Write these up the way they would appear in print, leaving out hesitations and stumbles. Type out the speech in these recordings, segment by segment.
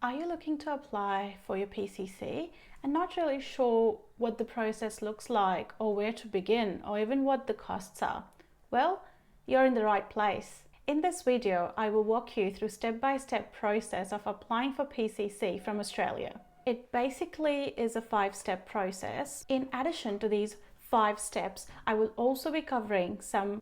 Are you looking to apply for your PCC and not really sure what the process looks like or where to begin or even what the costs are? Well, you're in the right place. In this video, I will walk you through step-by-step process of applying for PCC from Australia. It basically is a 5-step process. In addition to these 5 steps, I will also be covering some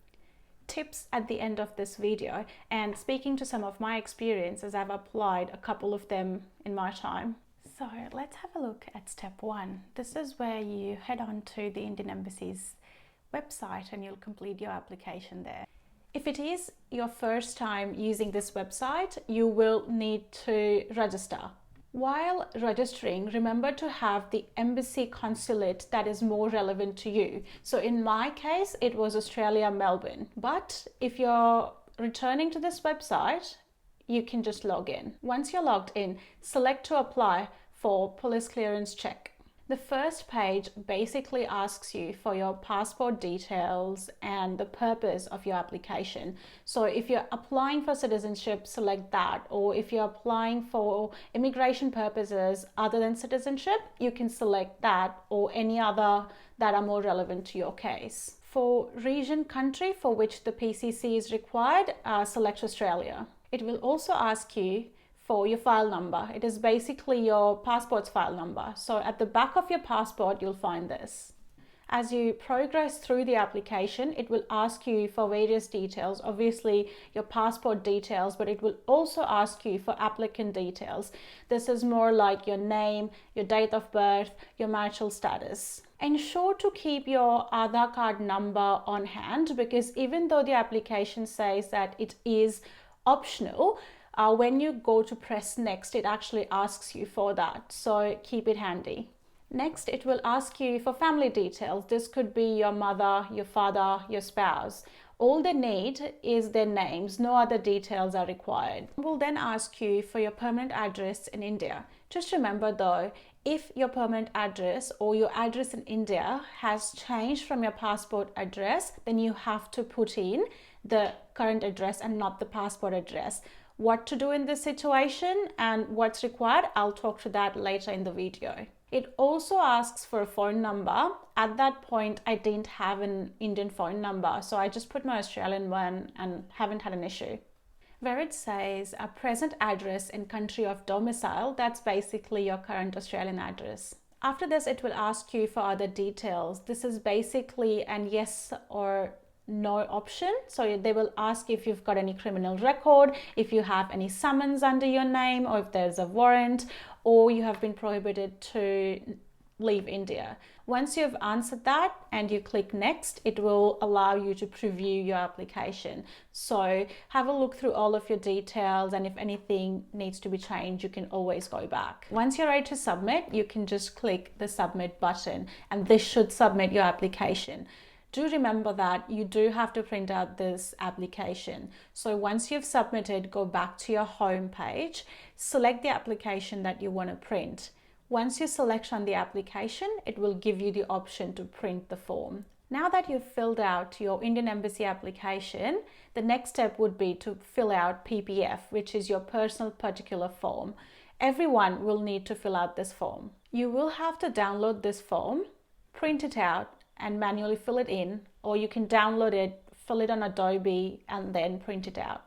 tips at the end of this video and speaking to some of my experience as I've applied a couple of them in my time. So let's have a look at step 1. This is where you head on to the Indian Embassy's website and you'll complete your application there. If it is your first time using this website, you will need to register. While registering, remember to have the embassy consulate that is more relevant to you. So in my case, it was Australia, Melbourne. But if you're returning to this website, you can just log in. Once you're logged in, select to apply for police clearance check. The first page basically asks you for your passport details and the purpose of your application. So if you're applying for citizenship, select that. Or if you're applying for immigration purposes other than citizenship, you can select that or any other that are more relevant to your case. For region country for which the PCC is required, select Australia. It will also ask you for your file number. It is basically your passport's file number. So at the back of your passport, you'll find this. As you progress through the application, it will ask you for various details, obviously your passport details, but it will also ask you for applicant details. This is more like your name, your date of birth, your marital status. Ensure to keep your Aadhaar card number on hand because even though the application says that it is optional, when you go to press next, it actually asks you for that. So keep it handy. Next, it will ask you for family details. This could be your mother, your father, your spouse. All they need is their names. No other details are required. It will then ask you for your permanent address in India. Just remember though, if your permanent address or your address in India has changed from your passport address, then you have to put in the current address and not the passport address. What to do in this situation and what's required, I'll talk to that later in the video. It also asks for a phone number. At that point, I didn't have an Indian phone number, so I just put my Australian one and haven't had an issue. Where it says a present address in country of domicile, that's basically your current Australian address. After this, it will ask you for other details. This is basically an yes or no option. So they will ask if you've got any criminal record, if you have any summons under your name, or if there's a warrant, or you have been prohibited to leave India. Once you've answered that and you click next, it will allow you to preview your application. So have a look through all of your details, and if anything needs to be changed, you can always go back. Once you're ready to submit, you can just click the submit button and this should submit your application. Do remember that you do have to print out this application. So once you've submitted, go back to your home page, select the application that you want to print. Once you select on the application, it will give you the option to print the form. Now that you've filled out your Indian Embassy application, the next step would be to fill out PPF, which is your personal particular form. Everyone will need to fill out this form. You will have to download this form, print it out, and manually fill it in, or you can download it, fill it on Adobe, and then print it out.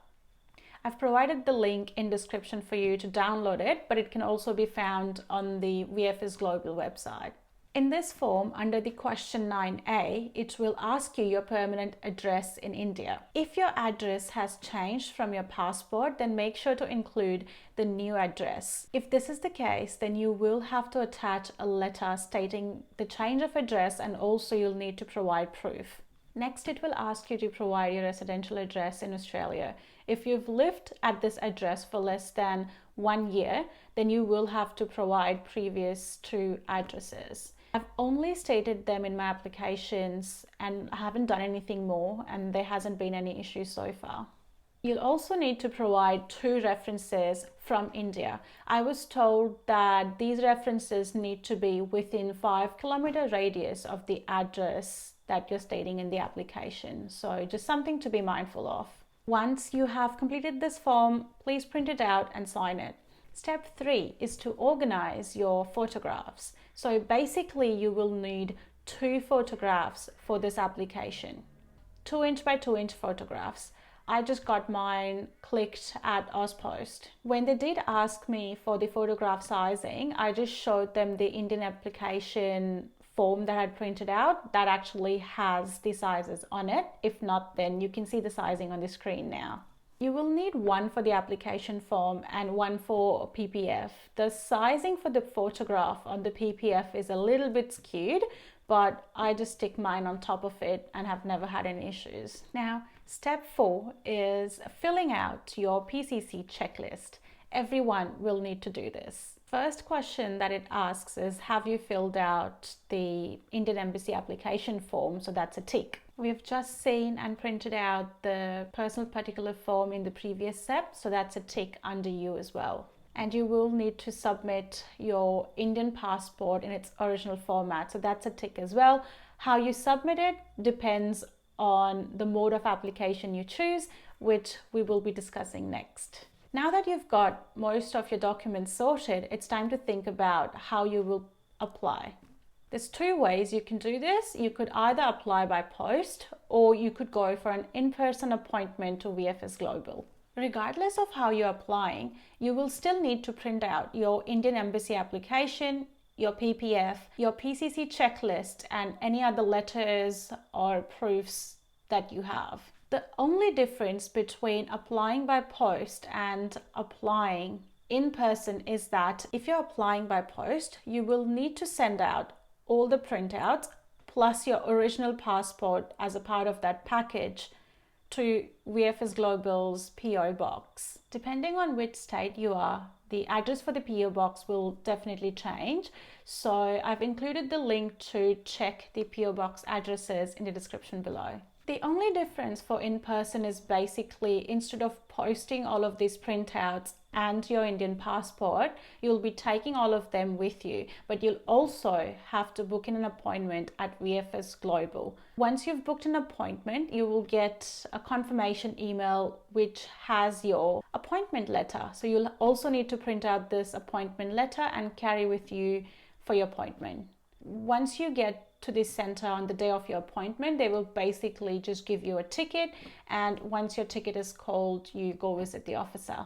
I've provided the link in description for you to download it, but it can also be found on the VFS Global website. In this form, under the question 9A, it will ask you your permanent address in India. If your address has changed from your passport, then make sure to include the new address. If this is the case, then you will have to attach a letter stating the change of address, and also you'll need to provide proof. Next, it will ask you to provide your residential address in Australia. If you've lived at this address for less than 1 year, then you will have to provide previous 2 addresses. I've only stated them in my applications and I haven't done anything more, and there hasn't been any issues so far. You'll also need to provide 2 references from India. I was told that these references need to be within 5-kilometer radius of the address that you're stating in the application. So just something to be mindful of. Once you have completed this form, please print it out and sign it. Step 3 is to organize your photographs. So basically you will need 2 photographs for this application. 2" by 2" photographs. I just got mine clicked at Ozpost. When they did ask me for the photograph sizing, I just showed them the Indian application form that I had printed out that actually has the sizes on it. If not, then you can see the sizing on the screen now. You will need one for the application form and one for PPF. The sizing for the photograph on the PPF is a little bit skewed, but I just stick mine on top of it and have never had any issues. Now, step 4 is filling out your PCC checklist. Everyone will need to do this. First question that it asks is, have you filled out the Indian Embassy application form? So that's a tick. We've just seen and printed out the personal particular form in the previous step, so that's a tick under you as well. And you will need to submit your Indian passport in its original format, so that's a tick as well. How you submit it depends on the mode of application you choose, which we will be discussing next. Now that you've got most of your documents sorted, it's time to think about how you will apply. There's 2 ways you can do this. You could either apply by post or you could go for an in-person appointment to VFS Global. Regardless of how you're applying, you will still need to print out your Indian Embassy application, your PPF, your PCC checklist, and any other letters or proofs that you have. The only difference between applying by post and applying in person is that if you're applying by post, you will need to send out all the printouts plus your original passport as a part of that package to VFS Global's PO box. Depending on which state you are, the address for the PO box will definitely change. So I've included the link to check the PO box addresses in the description below. The only difference for in-person is basically instead of posting all of these printouts and your Indian passport, you'll be taking all of them with you, but you'll also have to book in an appointment at VFS Global. Once you've booked an appointment, you will get a confirmation email which has your appointment letter. So you'll also need to print out this appointment letter and carry with you for your appointment. Once you get to this center on the day of your appointment, they will basically just give you a ticket, and once your ticket is called, you go visit the officer.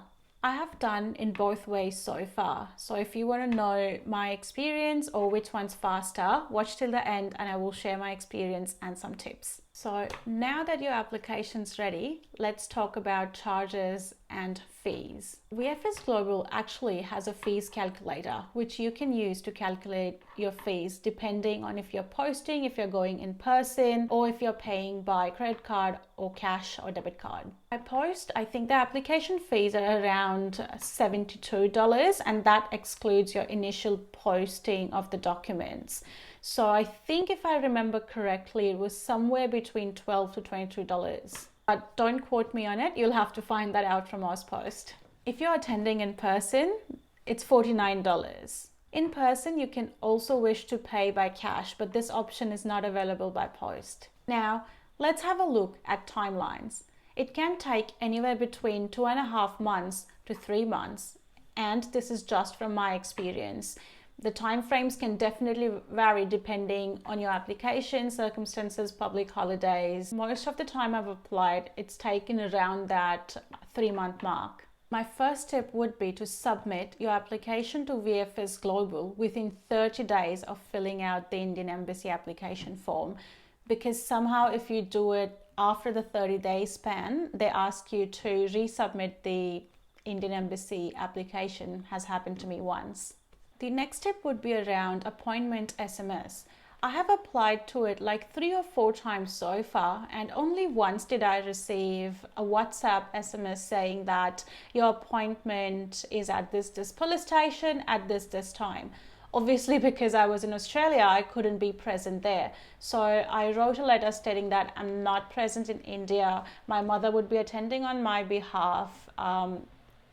I have done in both ways so far. So if you want to know my experience or which one's faster, watch till the end and I will share my experience and some tips. So now that your application's ready, let's talk about charges and fees. VFS Global actually has a fees calculator, which you can use to calculate your fees depending on if you're posting, if you're going in person, or if you're paying by credit card or cash or debit card. By post, I think the application fees are around $72, and that excludes your initial posting of the documents. So I think if I remember correctly, it was somewhere between $12 to $22. But don't quote me on it, you'll have to find that out from Ozpost. If you're attending in person, it's $49. In person, you can also wish to pay by cash, but this option is not available by post. Now, let's have a look at timelines. It can take anywhere between 2.5 months to 3 months, and this is just from my experience. The timeframes can definitely vary depending on your application, circumstances, public holidays. Most of the time I've applied, it's taken around that 3-month mark. My first tip would be to submit your application to VFS Global within 30 days of filling out the Indian Embassy application form, because somehow if you do it after the 30-day span, they ask you to resubmit the Indian Embassy application. Has happened to me once. The next tip would be around appointment SMS. I have applied to it like 3 or 4 times so far, and only once did I receive a WhatsApp SMS saying that your appointment is at this police station at this time. Obviously, because I was in Australia, I couldn't be present there. So I wrote a letter stating that I'm not present in India. My mother would be attending on my behalf.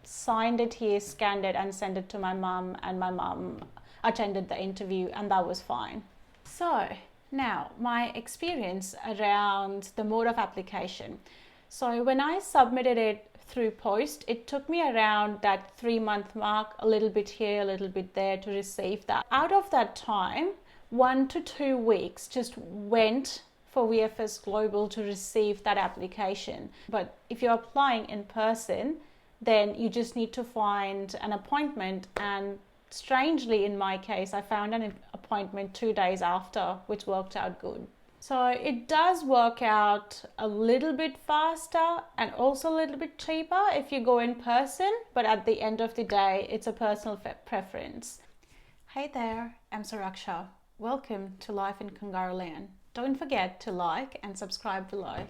Signed it here, scanned it, and sent it to my mum, and my mum attended the interview, and that was fine. So now my experience around the mode of application. So when I submitted it through post, it took me around that 3-month mark, a little bit here, a little bit there, to receive that. Out of that time, 1 to 2 weeks just went for VFS Global to receive that application. But if you're applying in person, then you just need to find an appointment, and strangely in my case, I found an appointment 2 days after, which worked out good. So it does work out a little bit faster and also a little bit cheaper if you go in person, but at the end of the day, it's a personal preference. Hey there, I'm Suraksha. Welcome to Life in Kangaroo Land. Don't forget to like and subscribe below.